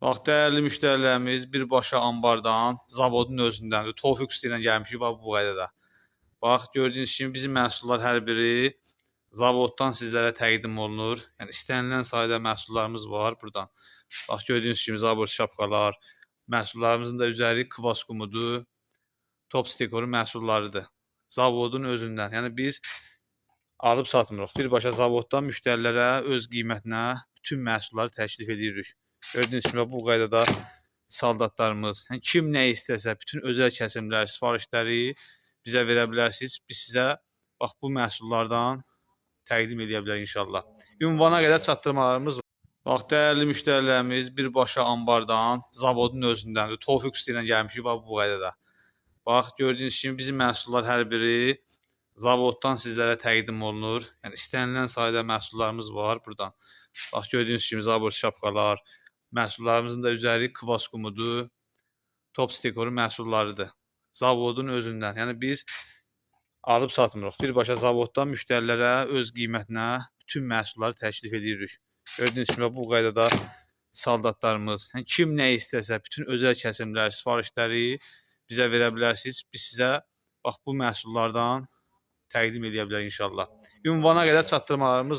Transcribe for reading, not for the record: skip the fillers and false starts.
Bax, dəyərli müştərilərimiz birbaşa anbardan, zavodun özündəndir. Tofiq Usta ilə gəlmişik bax bu qaydada. Bax, gördüyünüz kimi bizim məhsullar hər biri zavoddan sizlərə təqdim olunur. Yəni istənilən sayda məhsullarımız var burdan. Bax, gördüyünüz kimi zabot şapkalar, məhsullarımızın da üzəri kvas qumudur, top stekoru məhsullarıdır. Zavodun özündən. Yəni biz alıb satmırıq. Birbaşa zavoddan müştərilərə öz qiymətinə bütün məhsulları təklif edirik. Gördüyünüz kimi bu qaydada saldatlarımız, yəni kim nə istəsə, bütün özəl kəsimlər, sifarişləri bizə verə bilərsiniz. Biz sizə bax bu məhsullardan təqdim edə bilərik inşallah. Ünvana qədər çatdırmalarımız var. Bax, dəyərli müştərilərimiz birbaşa anbardan, zavodun özündəndir. Tofiq Usta ilə gəlmişik bax bu qaydada. Bax, gördüyünüz kimi bizim məhsullar hər biri zavoddan sizlərə təqdim olunur. Yəni istənilən sayda məhsullarımız var burdan. Bax, gördüyünüz kimi zabot şapkalar, məhsullarımızın da üzəri kvas qumudur, top stekoru məhsullarıdır. Zavodun özündən. Yəni biz alıb satmırıq. Birbaşa zavoddan müştərilərə öz qiymətinə bütün məhsulları təklif edirik. Gördüyünüz kimi bu qaydada saldatlarımız, yəni kim nə istəsə, bütün özəl kəsimlər, sifarişləri bizə verə bilərsiniz. Biz sizə bax bu məhsullardan təqdim edə bilərik inşallah. Ünvana qədər çatdırmalarımız var.